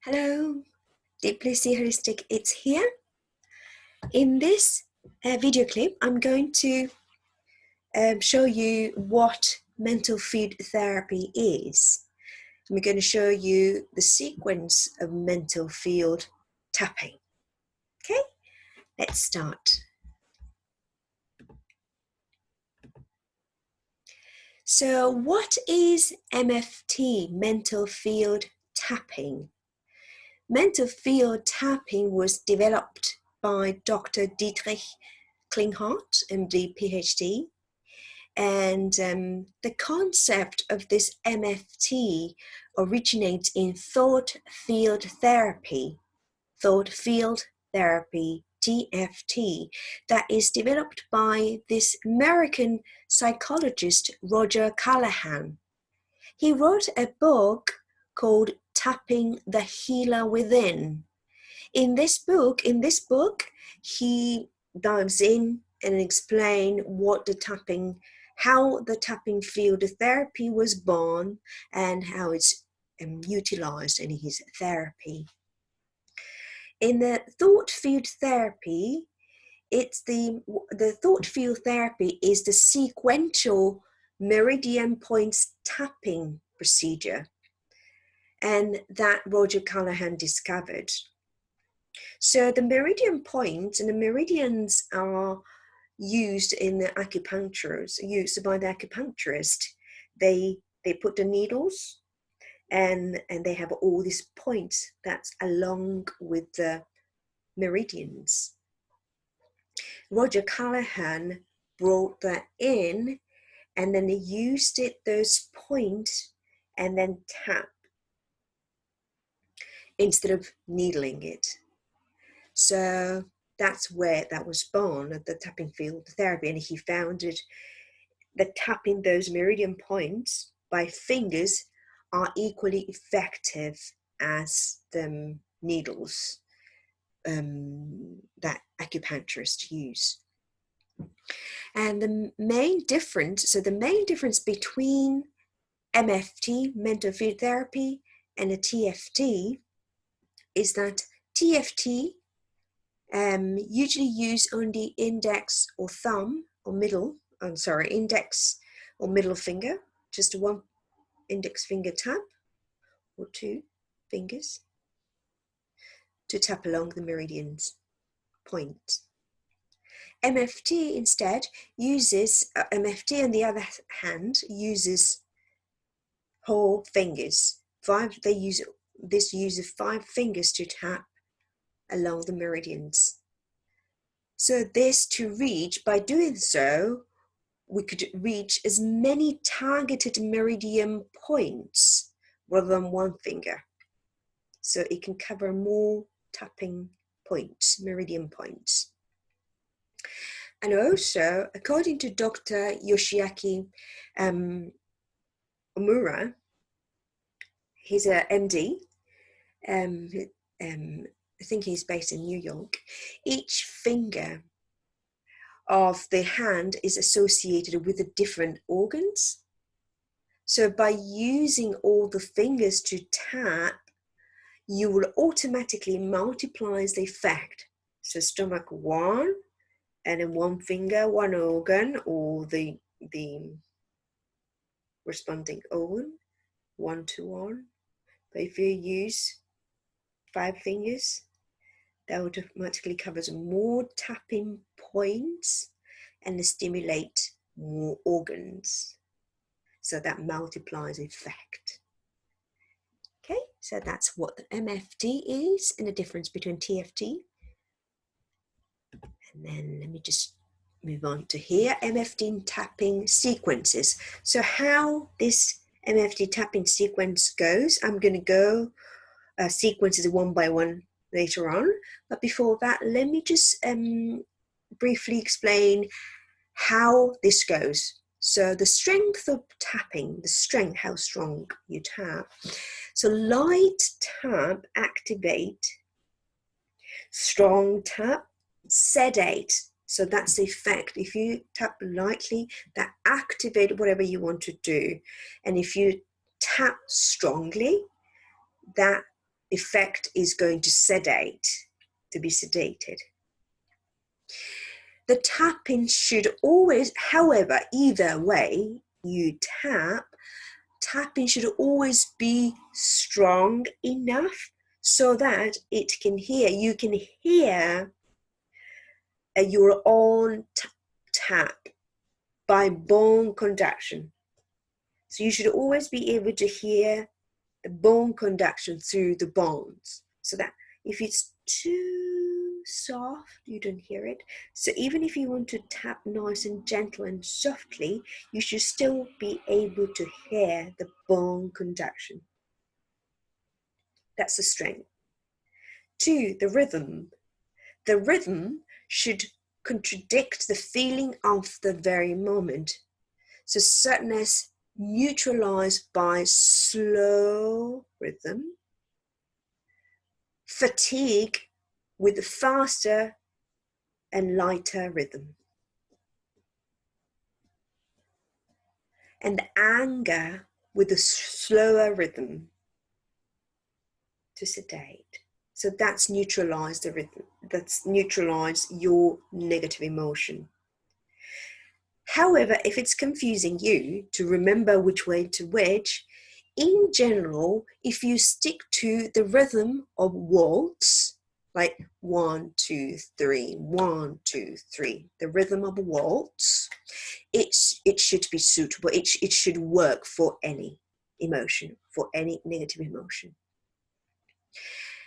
Hello, Deeply Holistic, it's here. In this video clip, I'm going to show you what mental field therapy is. I'm going to show you the sequence of mental field tapping. Okay, let's start. So what is MFT, mental field tapping? Mental field tapping was developed by Dr. Dietrich Klinghardt, MD, PhD. And the concept of this MFT originates in thought field therapy, TFT, that is developed by this American psychologist, Roger Callahan. He wrote a book called Tapping the Healer Within. In this book, he dives in and explains how the tapping field therapy was born and how it's utilized in his therapy. In the thought field therapy, the thought field therapy is the sequential meridian points tapping procedure, and that Roger Callahan discovered. So the meridian points and the meridians are used in the acupuncturists, used by the acupuncturist. They put the needles and they have all these points that's along with the meridians. Roger Callahan brought that in, and then they used those points and then tap instead of needling it. So that's where that was born, the tapping field therapy, and he founded that tapping those meridian points by fingers are equally effective as the needles that acupuncturists use. And the main difference between MFT, mental field therapy, and a TFT is that TFT usually use only index or thumb or index or middle finger, just one index finger tap or two fingers to tap along the meridians point. MFT instead uses, MFT on the other hand uses whole fingers. This uses 5 fingers to tap along the meridians. So by doing so, we could reach as many targeted meridian points rather than one finger. So it can cover more tapping points, meridian points. And also, according to Dr. Yoshiaki Omura, he's a MD, I think he's based in New York. Each finger of the hand is associated with the different organs. So by using all the fingers to tap, you will automatically multiply the effect. So stomach 1, and then one finger, one organ, or the responding organ, 1 to 1. But if you use 5 fingers, that automatically covers more tapping points and stimulate more organs. So that multiplies effect. Okay, so that's what the MFT is and the difference between TFT. And then let me just move on to here, MFT tapping sequences. So how this MFT tapping sequence goes, I'm going to go sequences one by one later on. But before that, let me just briefly explain how this goes. So the strength of tapping, how strong you tap. So light tap, activate. Strong tap, sedate. So that's the effect. If you tap lightly, that activates whatever you want to do. And if you tap strongly, that effect is going to sedate, to be sedated. The tapping should always, however, either way you tap, tapping should always be strong enough so that it can hear, you can hear your own tap by bone conduction. So you should always be able to hear the bone conduction through the bones, so that if it's too soft, you don't hear it. So even if you want to tap nice and gentle and softly, you should still be able to hear the bone conduction. That's the strength. 2, the rhythm. The rhythm should contradict the feeling of the very moment. So sadness neutralized by slow rhythm, fatigue with a faster and lighter rhythm, and anger with a slower rhythm to sedate. So that's neutralize the rhythm, that's neutralize your negative emotion. However, if it's confusing you to remember which way to which, in general, if you stick to the rhythm of waltz, like 1, 2, 3, 1, 2, 3, the rhythm of a waltz, it should be suitable. It should work for any emotion, for any negative emotion.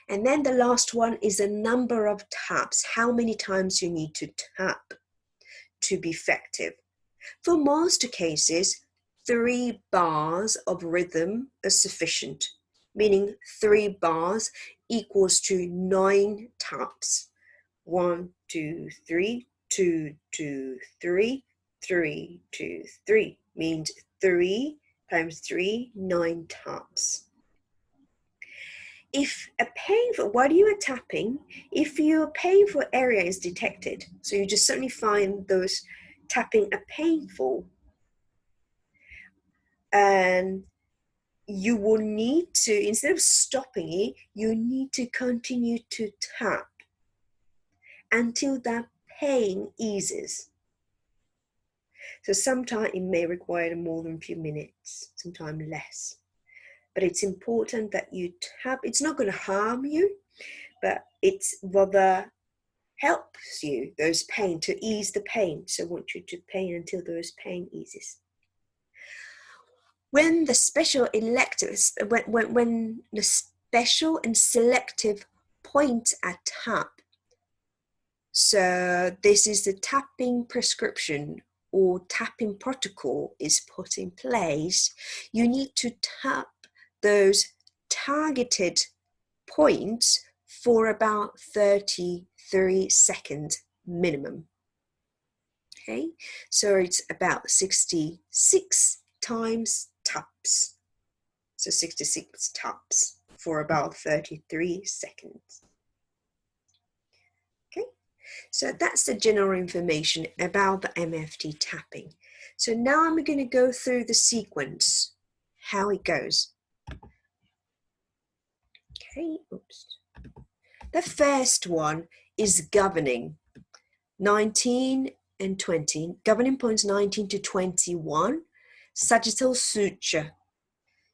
And then the last one is the number of taps, how many times you need to tap to be effective. For most cases, 3 bars of rhythm are sufficient, meaning 3 bars equals to 9 taps. 1, 2, 3, 2, 2, 3, 3, 2, 3 means 3 times 3, 9 taps. If a painful, while you are tapping, if your painful area is detected, so you just suddenly find those tapping are painful, and you will need to, instead of stopping it, you need to continue to tap until that pain eases. So sometimes it may require more than a few minutes, sometimes less. But it's important that you tap. It's not going to harm you, but it's rather helps you, those pain, to ease the pain. So I want you to pain until those pain eases. When the special electives, when the special and selective point at tap, so this is the tapping prescription or tapping protocol is put in place, you need to tap those targeted points for about 33 seconds minimum. Okay, so it's about 66 times taps. So 66 taps for about 33 seconds. Okay, so that's the general information about the MFT tapping. So now I'm going to go through the sequence, how it goes. Okay, oops. The first one is governing, 19 and 20, governing points 19 to 21, sagittal suture.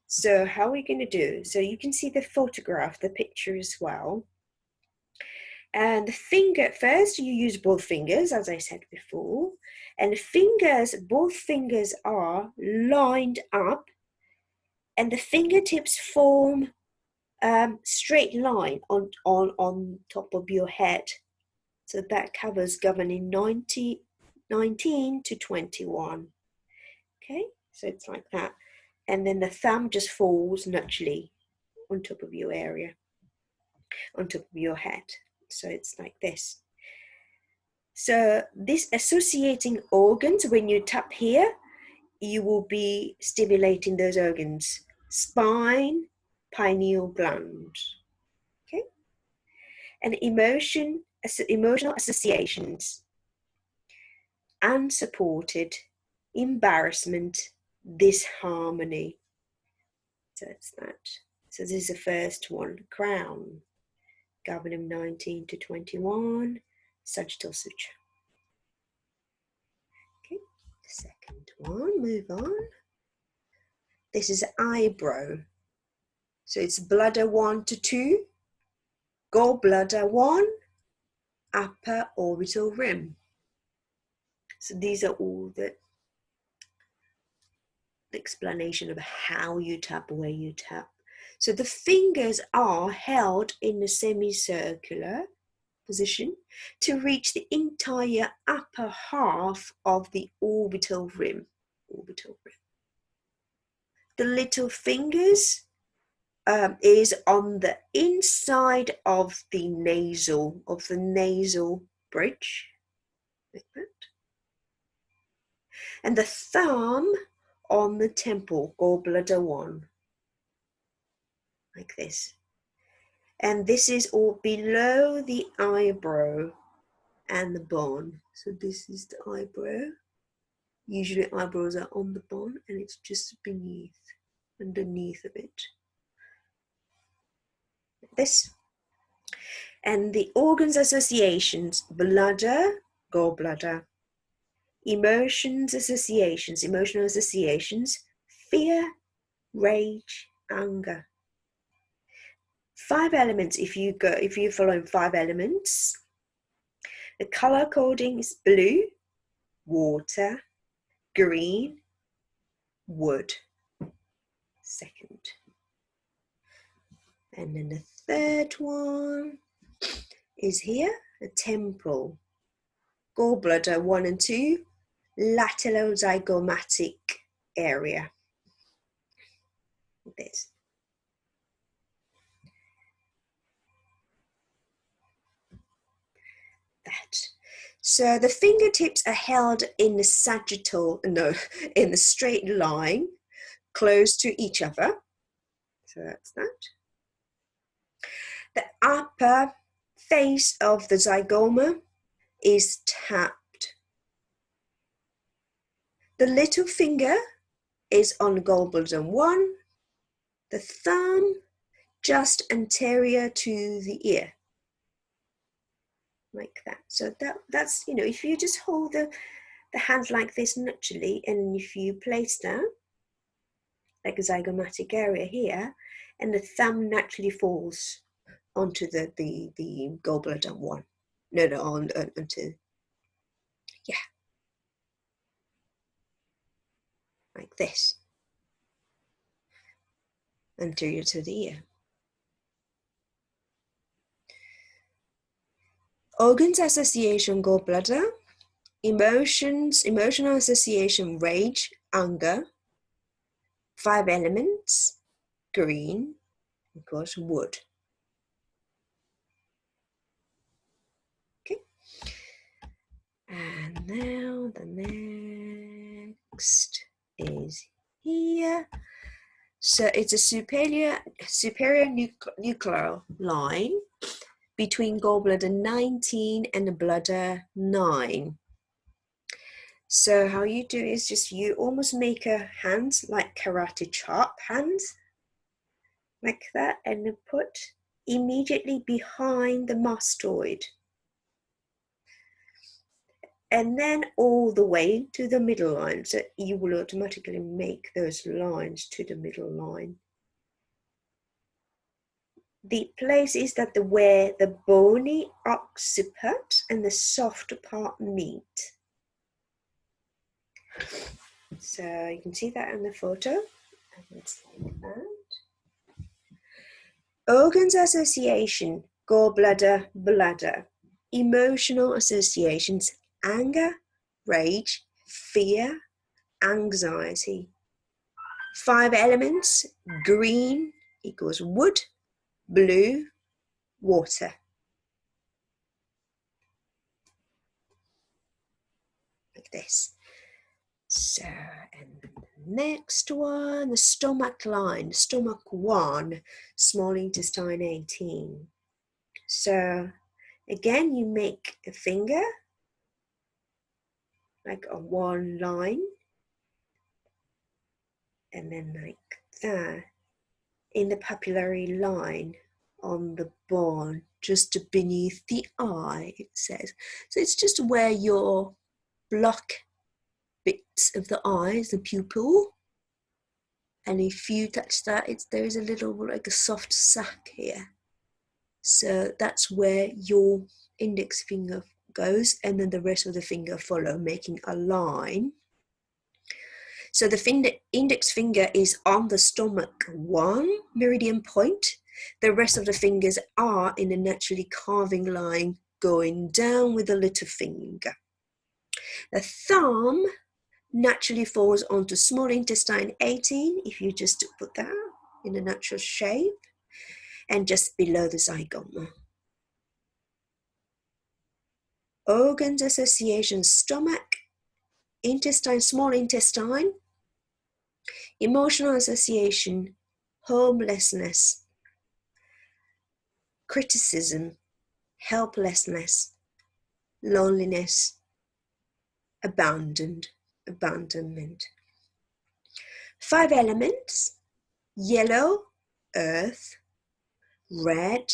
So how are we going to do? So you can see the photograph, the picture as well. And the finger, first you use both fingers, as I said before, and the fingers, both fingers are lined up, and the fingertips form straight line on top of your head. So that covers governing 19 to 21. Okay, so it's like that. And then the thumb just falls naturally on top of your area, on top of your head. So it's like this. So this associating organs, when you tap here, you will be stimulating those organs: spine, pineal gland. Okay, and emotional associations: unsupported, embarrassment, disharmony. So it's that. So this is the first one, crown. Galbanum 19 to 21, sagittal suture. Okay, second one, move on. This is eyebrow. So it's bladder 1 to 2, gallbladder 1, upper orbital rim. So these are all the explanation of how you tap, where you tap. So the fingers are held in a semicircular position to reach the entire upper half of the orbital rim. The little fingers is on the inside of the nasal bridge, like that. And the thumb on the temple, gallbladder 1, like this. And this is all below the eyebrow and the bone. So this is the eyebrow. Usually eyebrows are on the bone and it's just underneath of it. This. And the organs associations, bladder, gallbladder. Emotional associations, fear, rage, anger. 5 elements, if you're following 5 elements. The color coding is blue, water, green, wood. Second. And then the third one is here, the temple. Gallbladder 1 and 2, lateral zygomatic area. This. That. So the fingertips are held in the in the straight line, close to each other. So that's that. The upper face of the zygoma is tapped. The little finger is on gallbladder 1, the thumb just anterior to the ear, like that. So that's, if you just hold the hand like this naturally, and if you place that, like a zygomatic area here, and the thumb naturally falls onto the gallbladder 1. Onto, yeah, like this, anterior to the ear. Organs association, gallbladder. Emotional association, rage, anger. 5 elements, green, of course, wood. Okay. And now the next is here. So it's a superior nuclear line between gallbladder 19 and the bladder 9. So how you do is just you almost make a hand like karate chop hands, like that, and then put immediately behind the mastoid. And then all the way to the middle line. So you will automatically make those lines to the middle line. The place is that where the bony occiput and the soft part meet. So you can see that in the photo. Let's like that. Organs association, gallbladder, bladder. Emotional associations, anger, rage, fear, anxiety. 5 elements, green equals wood, blue, water. Like this. So, and the next one, the stomach line, stomach 1, small intestine 18. So, again, you make a finger, like a 1 line, and then like that. in the papillary line on the bone, just beneath the eye, it says. So it's just where your black bits of the eye, the pupil, and if you touch that, there is a little, like a soft sac here. So that's where your index finger goes, and then the rest of the finger follow, making a line. So the index finger is on the stomach 1 meridian point. The rest of the fingers are in a naturally carving line going down with the little finger. The thumb naturally falls onto small intestine 18, if you just put that in a natural shape, and just below the zygoma. Organs association: stomach, intestine, small intestine. Emotional association: homelessness, criticism, helplessness, loneliness, abandonment. 5 elements: yellow, earth; red,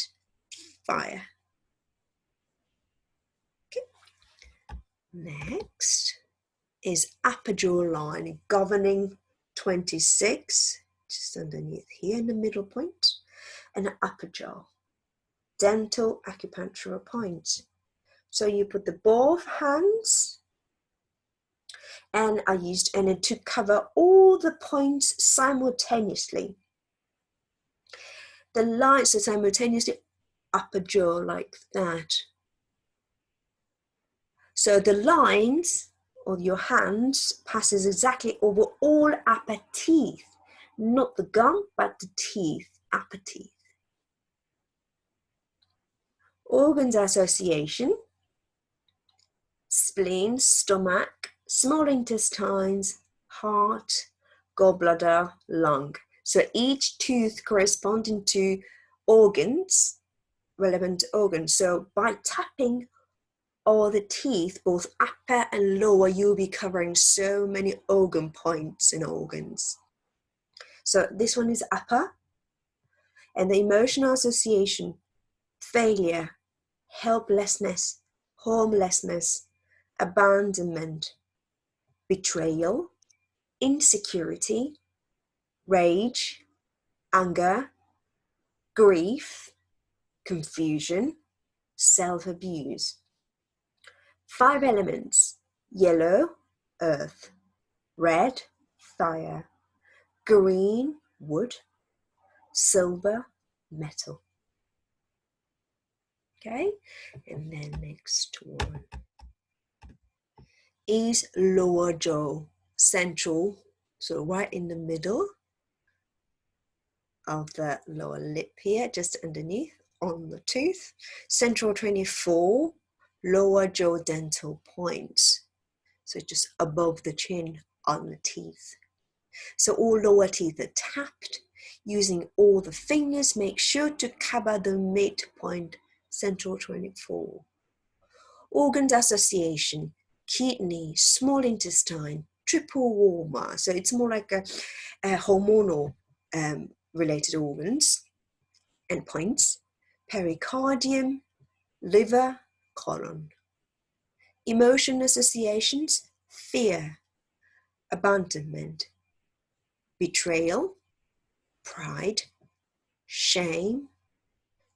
fire. Okay. Next is upper jaw line governing 26, just underneath here in the middle point, and an upper jaw. Dental acupuncture point. So you put the both hands, and I used to cover all the points simultaneously. The lines are simultaneously upper jaw like that. So the lines of your hands passes exactly over all upper teeth, not the gum, but the teeth, upper teeth. Organs association: spleen, stomach, small intestines, heart, gallbladder, lung. So each tooth corresponding to organs, relevant organs. So by tapping all the teeth, both upper and lower, you'll be covering so many organ points and organs. So this one is upper. And the emotional association: failure, helplessness, homelessness, abandonment, betrayal, insecurity, rage, anger, grief, confusion, self-abuse. 5 elements: yellow, earth; red, fire; green, wood; silver, metal. Okay, and then next one is lower jaw, central, so right in the middle of the lower lip here, just underneath on the tooth. Central 24, lower jaw dental points, so just above the chin on the teeth. So all lower teeth are tapped using all the fingers. Make sure to cover the midpoint, central 24. Organs association: kidney, small intestine, triple warmer. So it's more like a hormonal related organs and points. Pericardium, liver, colon. Emotion associations: fear, abandonment, betrayal, pride, shame,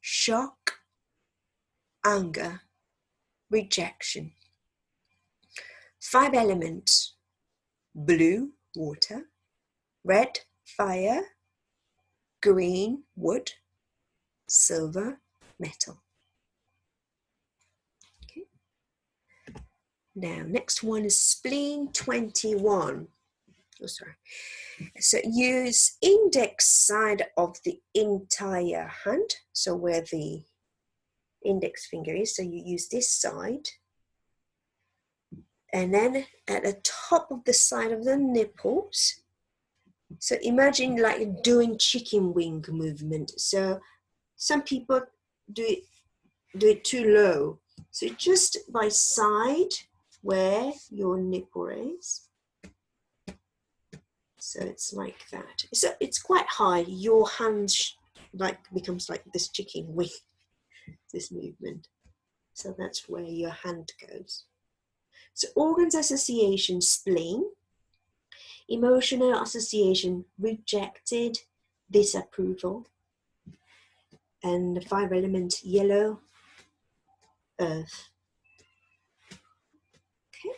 shock, anger, rejection. 5 elements: blue, water; red, fire; green, wood; silver, metal. Okay. Now, next one is spleen 21. Oh, sorry. So use index side of the entire hand, so where the index finger is, so you use this side, and then at the top of the side of the nipples. So imagine like doing chicken wing movement. So some people do it too low. So just by side where your nipple is, So it's like that. So it's quite high. Your hand like becomes like this chicken wing, this movement. So that's where your hand goes. So organs association, spleen. Emotional association, rejected, disapproval. And the 5 element, yellow, earth. Okay.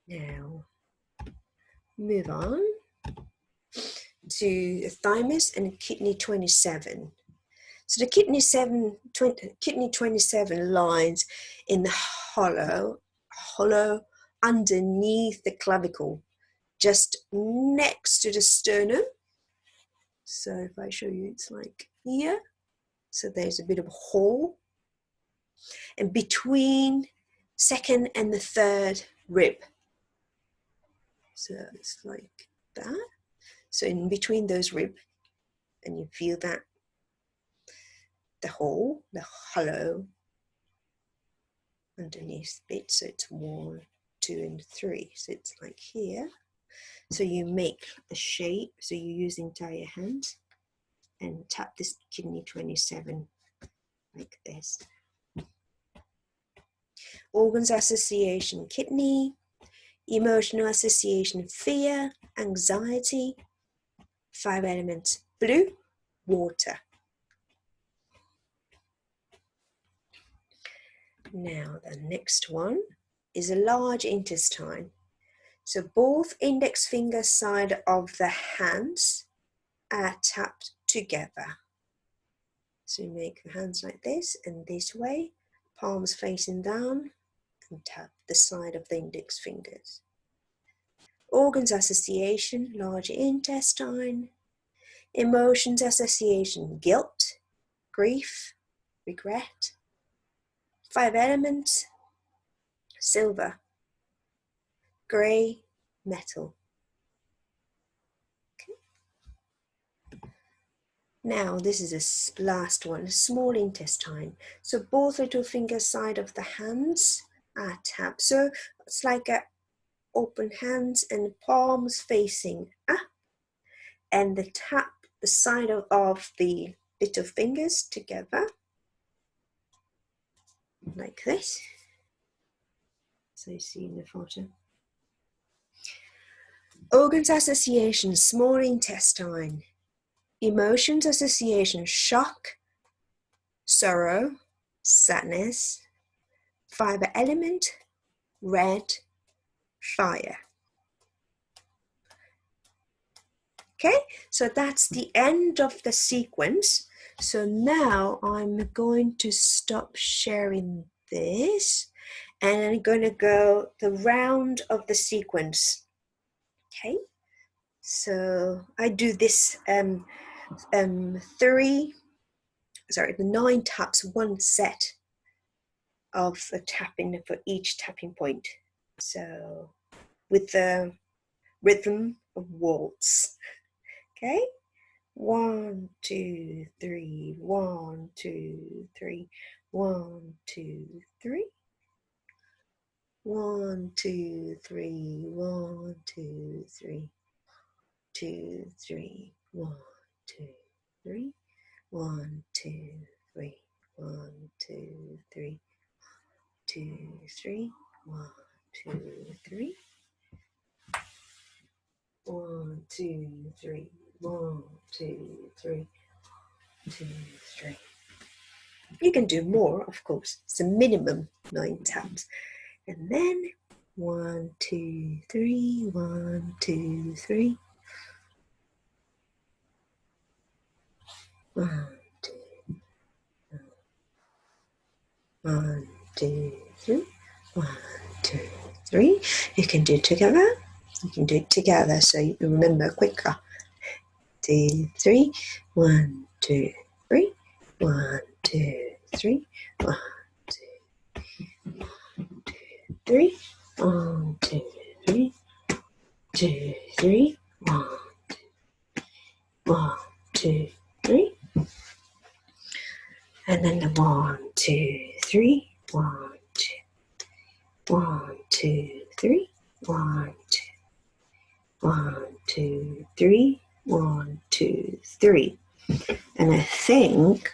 Now, move on to thymus and kidney 27. So the kidney 27 lies in the hollow underneath the clavicle, just next to the sternum. So if I show you, it's like here. So there's a bit of a hole. And between second and the third rib. So it's like that. So in between those ribs, and you feel that, the hole, the hollow underneath bit. So it's 1, 2, and 3. So it's like here. So you make a shape. So you use the entire hand and tap this kidney 27 like this. Organs association, kidney. Emotional association, fear, anxiety. 5 elements, blue, water. Now the next one is a large intestine. So both index finger side of the hands are tapped together. So you make the hands like this and this way, palms facing down, and tap the side of the index fingers. Organs association, large intestine. Emotions association, guilt, grief, regret. 5 elements, silver, grey, metal. Okay. Now this is the last one, small intestine. So both little finger side of the hands are tapped. So it's like a open hands and palms facing up, and the tap the side of the little fingers together like this. So you see in the photo. Organs association, small intestine. Emotions association, shock, sorrow, sadness. Fiber element, red, fire. Okay, so that's the end of the sequence. So now I'm going to stop sharing this and I'm going to go the round of the sequence. Okay, so I do this the 9 taps, 1 set of a tapping for each tapping point. So with the rhythm of waltz. Okay, 1, 2, 3, 1, 2, 3, 1, 2, 3. 1, 2, 3, 1, 2, 3, 2, 3, 1, 2, 3, 1, 2, 3, 1, 2, 3, 2, 3, 1, 2, 3. 1, 2, 3, 1, 2, 3, 2, 3. You can do more, of course. It's a minimum 9 taps. And then 1, 2, 3, 1, 2, 3. 1, 2, 1, 2, 3. 1, 2, 3. You can do it together. You can do it together so you can remember quicker. 2, 3. 1, 2, 3. 1, 2, 3. 1, 3. 1, 2, 3. 2, 3. 1, 1, 2, 3. And then the 1, 2, 3. 1, 2. 1, 2, 3. 1, 2. 1, 2, 3. 1, 2, 3. And I think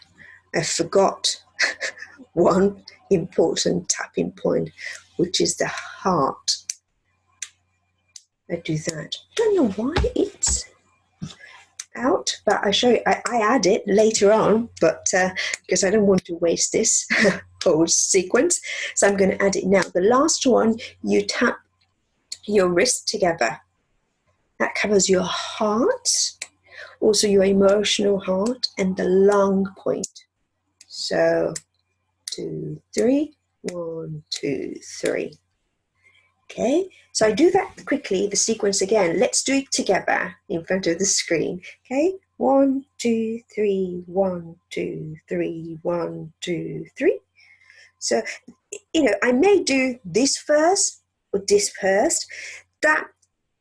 I forgot one important tapping point, which is the heart. I do that. I don't know why it's out, but I show you. I add it later on, but because I don't want to waste this whole sequence, so I'm going to add it now. The last one, you tap your wrist together. That covers your heart, also your emotional heart, and the lung point. So 2, 3. 1, 2, 3. Okay, so I do that quickly, the sequence again. Let's do it together in front of the screen. Okay, 1, 2, 3, 1, 2, 3, 1, 2, 3. So, I may do this first or this first. That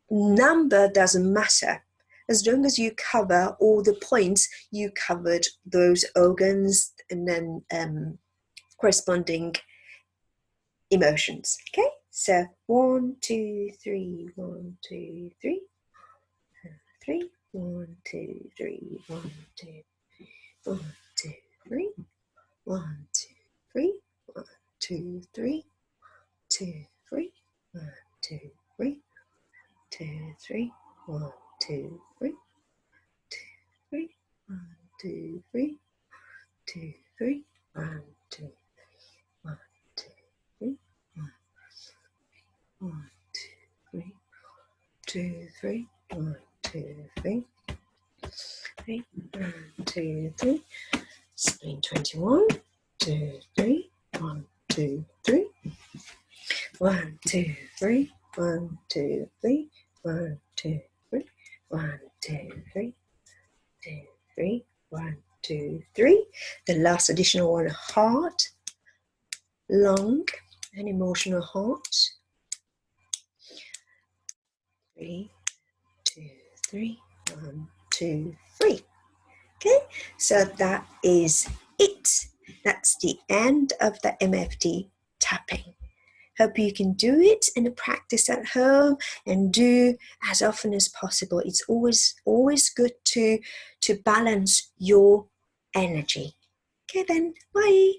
number doesn't matter. As long as you cover all the points, you covered those organs and then corresponding emotions. Okay, so 1, 2, 3, 1, 2, 3, 3, 1, 2, 3, 1, 2, 1, 2, 3, 1, 2, 3, 1, 2, 3, 2, 3, 1, 2, 3, 2, 3, 1, 2, 3, 2, 3, 1, 2, 3, 2, 3, 1, 2, 1, 2, 3, 1, 2, 3, 2, 3, 1, 2, 3, 3, 1, 2, 3. Spleen 21, 2, 3, 1, 2, 3, 1, 2, 3, 1, 2, 3, 1, 2, 3, 1, 2, 3, 2, 3, 1, 2, 3. The last additional one, heart, lung, and emotional heart. 3, 2, 3, 1, 2, 3. Okay, so that is it. That's the end of the MFT tapping. Hope you can do it and practice at home and do as often as possible. It's always good to balance your energy. Okay then, bye.